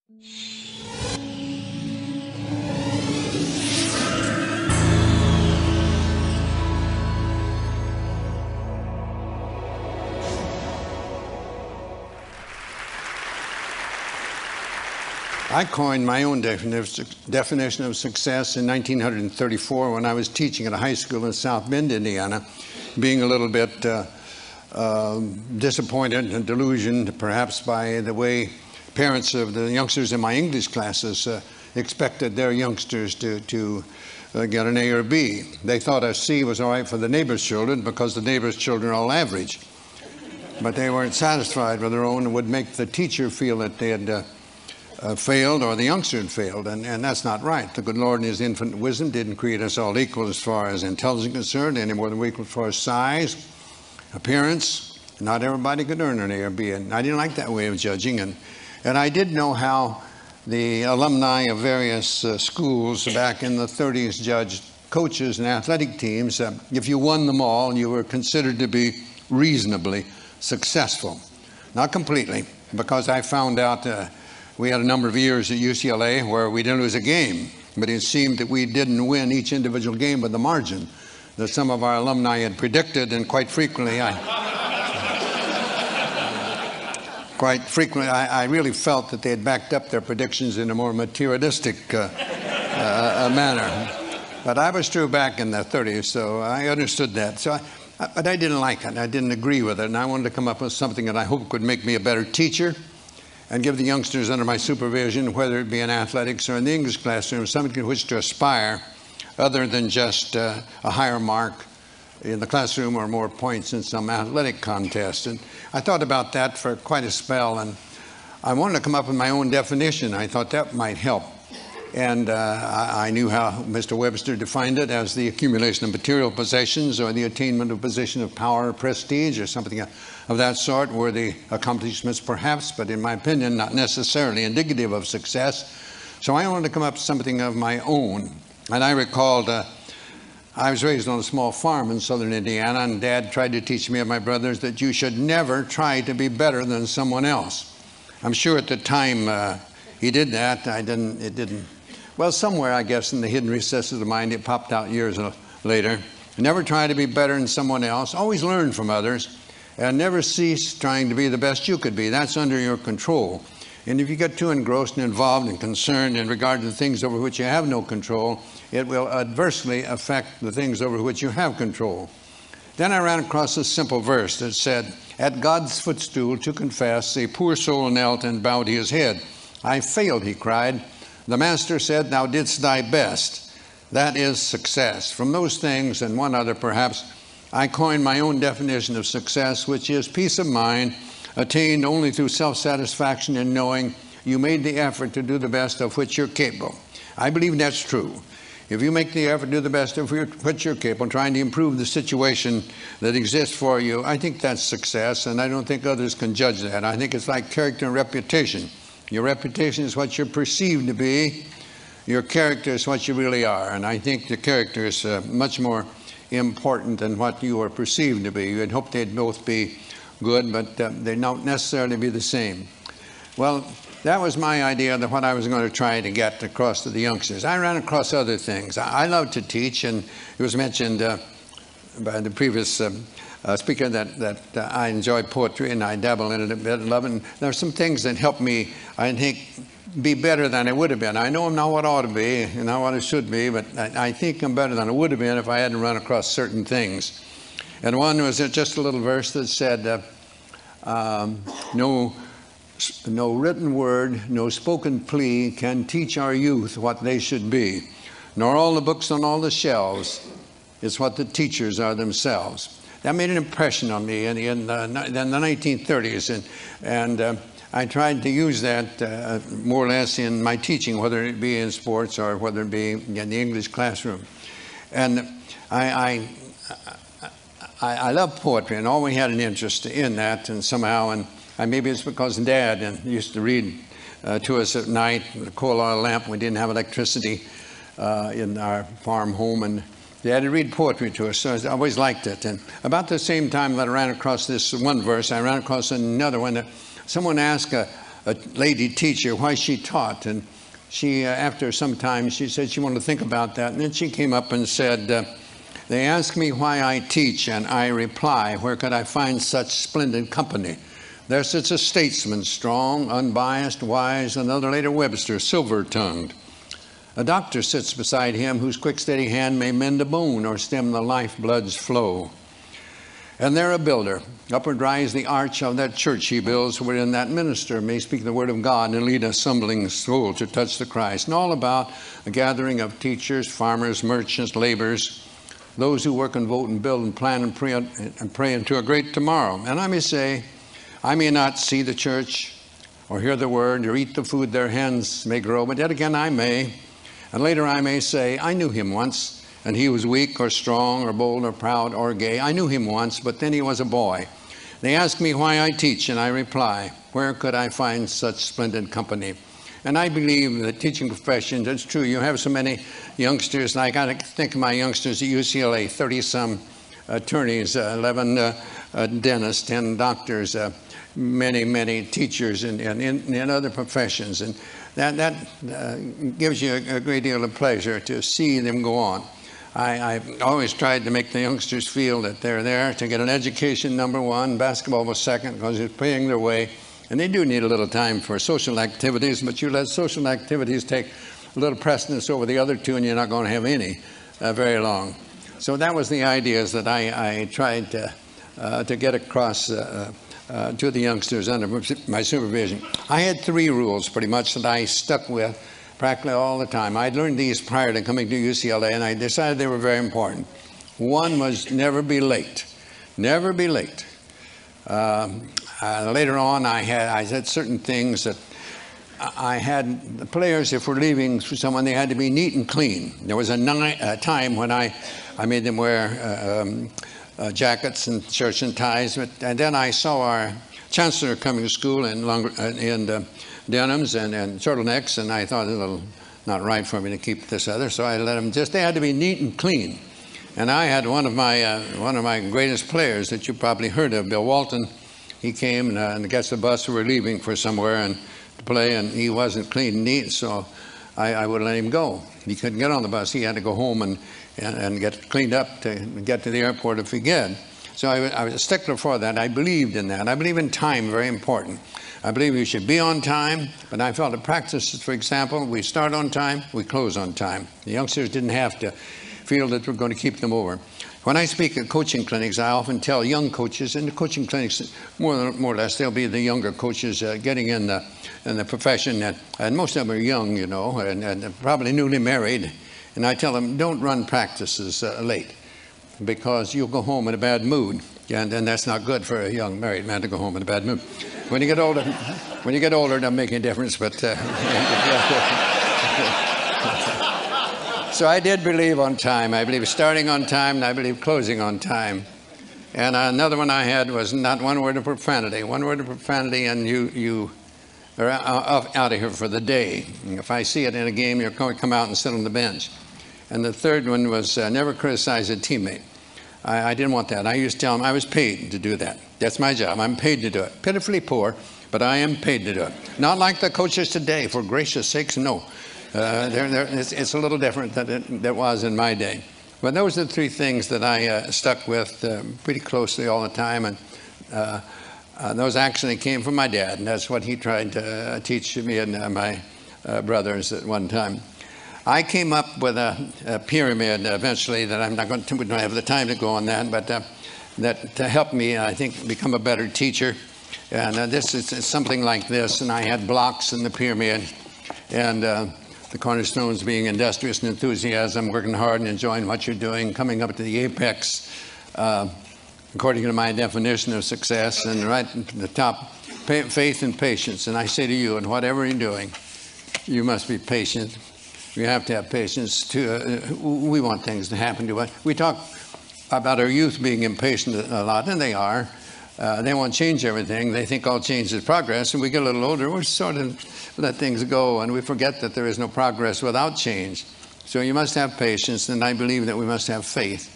I coined my own definition of success in 1934 when I was teaching at a high school in South Bend, Indiana, being a little bit disappointed and delusioned perhaps by the way parents of the youngsters in my English classes expected their youngsters to get an A or B. They thought a C was all right for the neighbor's children because the neighbor's children are all average. But they weren't satisfied with their own and would make the teacher feel that they had failed or the youngster had failed, and that's not right. The good Lord in His infinite wisdom didn't create us all equal as far as intelligence is concerned, any more than we're equal as far as size, appearance. Not everybody could earn an A or B, and I didn't like that way of judging, and I did know how the alumni of various schools back in the 30s judged coaches and athletic teams. If you won them all, you were considered to be reasonably successful. Not completely, because I found out we had a number of years at UCLA where we didn't lose a game, but it seemed that we didn't win each individual game by the margin that some of our alumni had predicted, and quite frequently I really felt that they had backed up their predictions in a more materialistic manner. But I was true back in the 30s, so I understood that. But I didn't like it. I didn't agree with it, and I wanted to come up with something that I hope could make me a better teacher and give the youngsters under my supervision, whether it be in athletics or in the English classroom, something to which to aspire other than just a higher mark in the classroom or more points in some athletic contest. And I thought about that for quite a spell, and I wanted to come up with my own definition. I thought that might help. And I knew how Mr. Webster defined it as the accumulation of material possessions or the attainment of a position of power or prestige or something of that sort, worthy accomplishments perhaps, but in my opinion, not necessarily indicative of success. So I wanted to come up with something of my own. And I recalled I was raised on a small farm in southern Indiana, and Dad tried to teach me and my brothers that you should never try to be better than someone else. I'm sure at the time he did that. It didn't. Well, somewhere, I guess, in the hidden recesses of the mind, it popped out years later. Never try to be better than someone else. Always learn from others. And never cease trying to be the best you could be. That's under your control. And if you get too engrossed and involved and concerned in regard to the things over which you have no control, it will adversely affect the things over which you have control. Then I ran across a simple verse that said, "At God's footstool to confess, a poor soul knelt and bowed his head. I failed," he cried. "The Master said, thou didst thy best." That is success. From those things and one other perhaps, I coined my own definition of success, which is peace of mind attained only through self-satisfaction in knowing you made the effort to do the best of which you're capable. I believe that's true. If you make the effort to do the best of which you're capable, trying to improve the situation that exists for you, I think that's success, and I don't think others can judge that. I think it's like character and reputation. Your reputation is what you're perceived to be. Your character is what you really are. And I think the character is much more important than what you are perceived to be. You'd hope they'd both be good, but they don't necessarily be the same. Well, that was my idea of what I was going to try to get across to the youngsters. I ran across other things. I love to teach, and it was mentioned by the previous speaker that I enjoy poetry, and I dabble in it a bit and love it. And there are some things that help me, I think, be better than I would have been. I know I'm not what I ought to be and not what I should be, but I think I'm better than I would have been if I hadn't run across certain things. And one was just a little verse that said, no written word, no spoken plea can teach our youth what they should be, nor all the books on all the shelves is what the teachers are themselves. That made an impression on me in the 1930s, and I tried to use that more or less in my teaching, whether it be in sports or whether it be in the English classroom. And I love poetry and always had an interest in that, and somehow, and maybe it's because Dad used to read to us at night with a coal oil lamp. We didn't have electricity in our farm home, and they had to read poetry to us, so I always liked it. And about the same time that I ran across this one verse, I ran across another one that someone asked a lady teacher why she taught. And she, after some time, she said she wanted to think about that. And then she came up and said, they ask me why I teach, and I reply, where could I find such splendid company? There sits a statesman, strong, unbiased, wise, another later Webster, silver-tongued. A doctor sits beside him whose quick, steady hand may mend a bone or stem the lifeblood's flow. And there a builder, upward rise the arch of that church he builds, wherein that minister may speak the word of God and lead a stumbling soul to touch the Christ. And all about a gathering of teachers, farmers, merchants, laborers, those who work and vote and build and plan and pray into a great tomorrow. And I may say, I may not see the church or hear the word or eat the food their hands may grow, but yet again I may. And later I may say, I knew him once, and he was weak or strong or bold or proud or gay. I knew him once, but then he was a boy. They ask me why I teach, and I reply, where could I find such splendid company? And I believe the teaching profession, it's true, you have so many youngsters, and I got to think of my youngsters at UCLA, 30-some attorneys, 11 dentists, 10 doctors, many teachers in other professions. And that gives you a great deal of pleasure to see them go on. I've always tried to make the youngsters feel that they're there to get an education, number one. Basketball was second because it's paying their way. And they do need a little time for social activities, but you let social activities take a little precedence over the other two, and you're not going to have any very long. So that was the ideas that I tried to get across to the youngsters under my supervision. I had 3 rules pretty much that I stuck with practically all the time. I'd learned these prior to coming to UCLA, and I decided they were very important. One was never be late. Never be late. Later on, I had certain things that I had the players, if we're leaving for someone, they had to be neat and clean. There was a time when I made them wear jackets and shirts and ties, and then I saw our chancellor coming to school in denims and turtlenecks, and I thought it was a little not right for me to keep this other, so I let them they had to be neat and clean. And I had one of my greatest players that you probably heard of, Bill Walton. He came and gets the bus. We were leaving for somewhere and to play, and he wasn't clean and neat, so I would let him go. He couldn't get on the bus. He had to go home and get cleaned up to get to the airport if he could. So I was a stickler for that. I believed in that. I believe in time, very important. I believe you should be on time, but I felt the practices, for example, we start on time, we close on time. The youngsters didn't have to feel that we're going to keep them over. When I speak at coaching clinics, I often tell young coaches, in the coaching clinics, more or less, they'll be the younger coaches getting in the profession, and most of them are young, you know, and probably newly married. And I tell them, don't run practices late, because you'll go home in a bad mood, and that's not good for a young married man to go home in a bad mood. When you get older, it doesn't make any difference. But so I did believe on time. I believe starting on time, and I believe closing on time. And another one I had was not one word of profanity. One word of profanity, and you are out of here for the day. If I see it in a game, you're going to come out and sit on the bench. And the third one was never criticize a teammate. I didn't want that. I used to tell them I was paid to do that. That's my job. I'm paid to do it. Pitifully poor, but I am paid to do it. Not like the coaches today, for gracious sakes, no. It's a little different than it was in my day. But those are the 3 things that I stuck with pretty closely all the time. And those actually came from my dad, and that's what he tried to teach me and my brothers at one time. I came up with a pyramid eventually that I'm not going to, we don't have the time to go on that, but that to help me, I think, become a better teacher. And this is something like this, and I had blocks in the pyramid, and the cornerstones being industrious and enthusiasm, working hard and enjoying what you're doing, coming up to the apex, according to my definition of success, and right at the top, faith and patience. And I say to you, in whatever you're doing, you must be patient. You have to have patience. We want things to happen to us. We talk about our youth being impatient a lot, and they are. They want to change everything. They think all change is progress. And we get a little older, we sort of let things go, and we forget that there is no progress without change. So you must have patience, and I believe that we must have faith.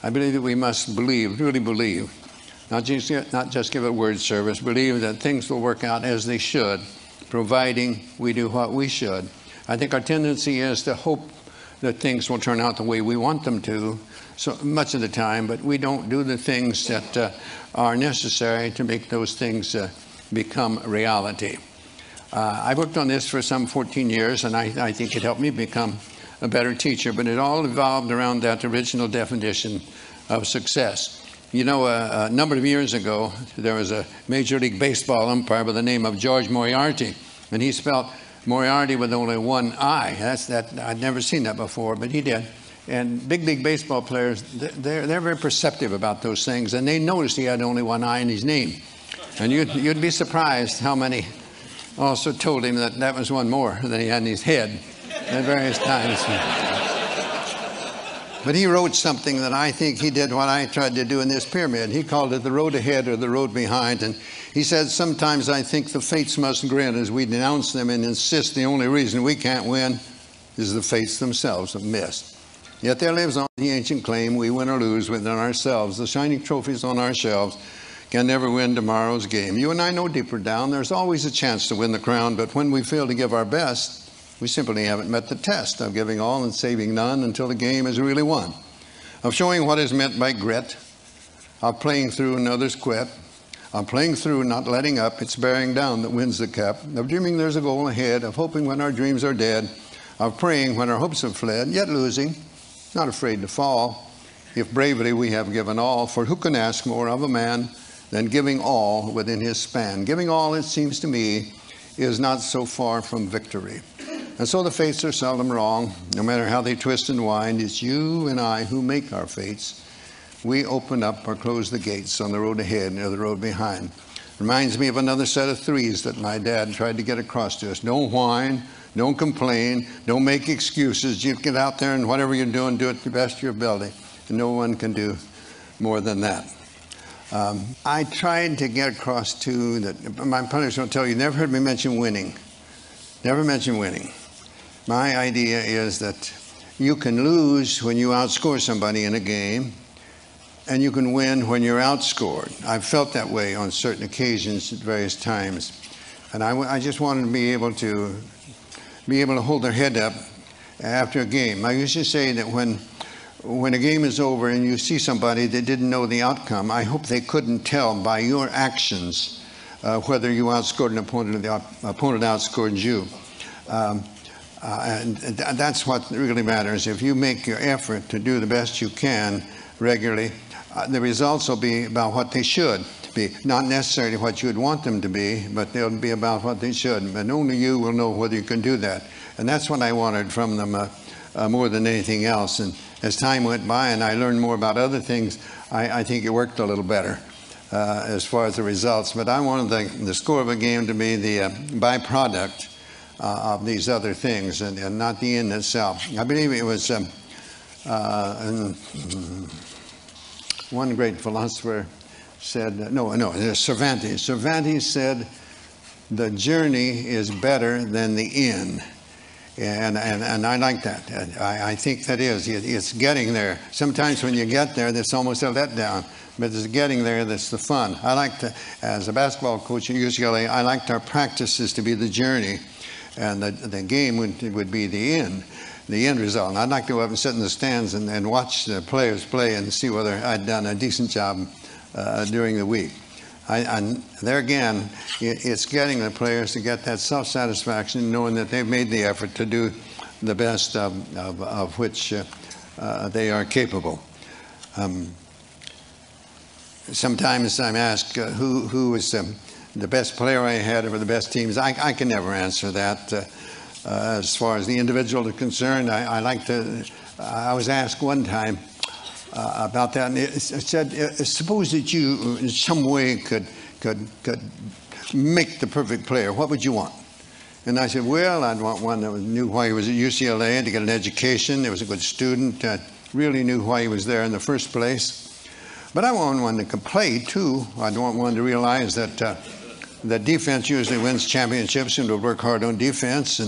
I believe that we must believe, really believe, not just give it word service, believe that things will work out as they should providing we do what we should. I think our tendency is to hope that things will turn out the way we want them to so much of the time, but we don't do the things that are necessary to make those things become reality. I worked on this for some 14 years, and I think it helped me become a better teacher, but it all evolved around that original definition of success. You know, a number of years ago, there was a Major League Baseball umpire by the name of George Moriarty, and he spelled Moriarty with only one I. I'd never seen that before, but he did. And big league baseball players, they're very perceptive about those things, and they noticed he had only one I in his name. And you'd be surprised how many also told him that that was one more than he had in his head at various times. But he wrote something that I think he did what I tried to do in this pyramid. He called it the road ahead or the road behind. And he said, sometimes I think the fates must grin as we denounce them and insist the only reason we can't win is the fates themselves have missed. Yet there lives on the ancient claim, we win or lose within ourselves. The shining trophies on our shelves can never win tomorrow's game. You and I know deeper down, there's always a chance to win the crown, but when we fail to give our best, we simply haven't met the test of giving all and saving none until the game is really won, of showing what is meant by grit, of playing through when others quit, of playing through not letting up, it's bearing down that wins the cup, of dreaming there's a goal ahead, of hoping when our dreams are dead, of praying when our hopes have fled, yet losing, not afraid to fall, if bravely we have given all, for who can ask more of a man than giving all within his span? Giving all, it seems to me, is not so far from victory. And so the fates are seldom wrong. No matter how they twist and wind, it's you and I who make our fates. We open up or close the gates on the road ahead or the road behind. Reminds me of another set of threes that my dad tried to get across to us. Don't whine, don't complain, don't make excuses. You get out there and whatever you're doing, do it to the best of your ability. And no one can do more than that. I tried to get across to that. My publisher will tell you, never heard me mention winning. Never mention winning. My idea is that you can lose when you outscore somebody in a game, and you can win when you're outscored. I've felt that way on certain occasions at various times. And I just wanted to be able to hold their head up after a game. I used to say that when a game is over and you see somebody that didn't know the outcome, I hope they couldn't tell by your actions whether you outscored an opponent or the opponent outscored you. And that's what really matters. If you make your effort to do the best you can regularly, the results will be about what they should be. Not necessarily what you would want them to be, but they'll be about what they should. And only you will know whether you can do that. And that's what I wanted from them more than anything else. And as time went by and I learned more about other things, I think it worked a little better as far as the results. But I wanted the score of a game to be the byproduct of these other things and not the end itself. I believe it was one great philosopher said, Cervantes. Cervantes said, the journey is better than the end. And I like that. I think that is. It's getting there. Sometimes when you get there, there's almost a letdown. But it's getting there that's the fun. I like to, as a basketball coach at UCLA, I liked our practices to be the journey. And the game would be the end result. And I'd like to go up and sit in the stands and watch the players play and see whether I'd done a decent job during the week. There again, it's getting the players to get that self-satisfaction, knowing that they've made the effort to do the best of which they are capable. Sometimes I'm asked who was the best player I had over the best teams. I can never answer that. As far as the individual is concerned, I was asked one time about that, and it said, suppose that you in some way could make the perfect player, what would you want? And I said, well, I'd want one that knew why he was at UCLA, to get an education, he was a good student, really knew why he was there in the first place. But I want one that could play too. I'd want one to realize that defense usually wins championships and to work hard on defense.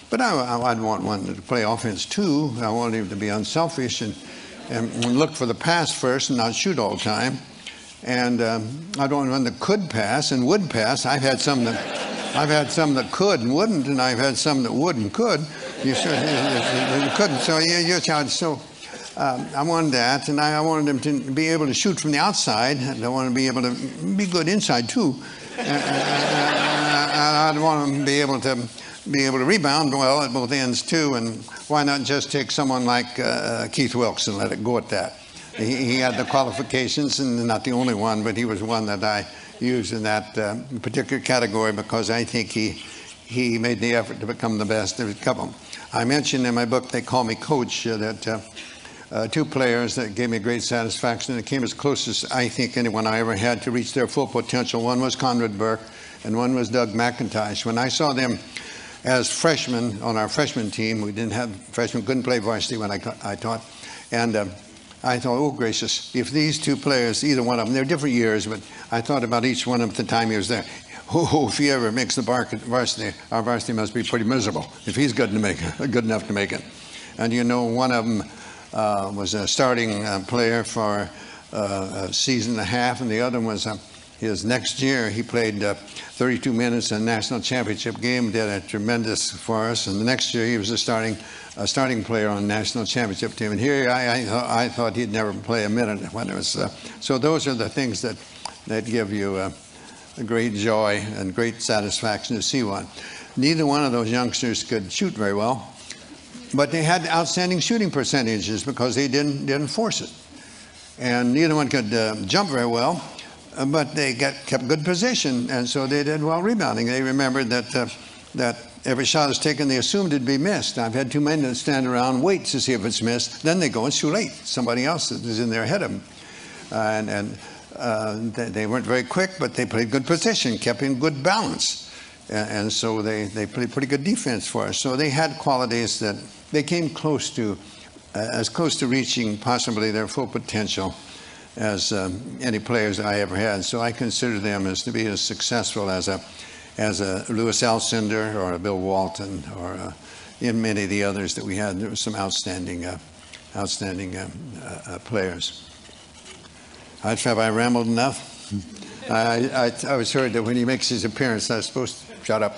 But I'd want one to play offense too. I want him to be unselfish and look for the pass first and not shoot all the time. And I'd want one that could pass and would pass. I've had some that I've had some that could and wouldn't, and I've had some that would and could. You couldn't, so you're charged. So I wanted that, and I wanted him to be able to shoot from the outside, and I wanted to be able to be good inside too. And I'd want him to be able to rebound well at both ends too. And why not just take someone like Keith Wilkes and let it go at that? He had the qualifications, and not the only one, but he was one that I used in that particular category because I think he made the effort to become the best. There's a couple. I mentioned in my book, They Call Me Coach, that two players that gave me great satisfaction, and it came as close as I think anyone I ever had to reach their full potential. One was Conrad Burke, and one was Doug McIntosh. When I saw them as freshmen on our freshman team, we didn't have freshmen, couldn't play varsity when I taught, and I thought, oh gracious, if these two players, either one of them, they're different years, but I thought about each one of them at the time he was there. Oh, if he ever makes the varsity, our varsity must be pretty miserable if he's good enough to make it. And you know, one of them was a starting player for a season and a half, and the other was his next year. He played 32 minutes in a national championship game, did a tremendous for us. And the next year he was a starting player on the national championship team. And here I thought he'd never play a minute when it was. So those are the things that give you a great joy and great satisfaction to see one. Neither one of those youngsters could shoot very well, but they had outstanding shooting percentages because they didn't force it. And neither one could jump very well, but they kept good position, and so they did well rebounding. They remembered that every shot is taken, they assumed it'd be missed. I've had too many that stand around and wait to see if it's missed. Then they go, it's too late. Somebody else is in there ahead of them. They weren't very quick, but they played good position, kept in good balance. And so they played pretty good defense for us. So they had qualities that they came close to, as close to reaching possibly their full potential as any players I ever had. So I consider them as to be as successful as a Louis Alcindor or a Bill Walton or in many of the others that we had. There were some outstanding players. Have I rambled enough? I was heard that when he makes his appearance, I was supposed to shut up.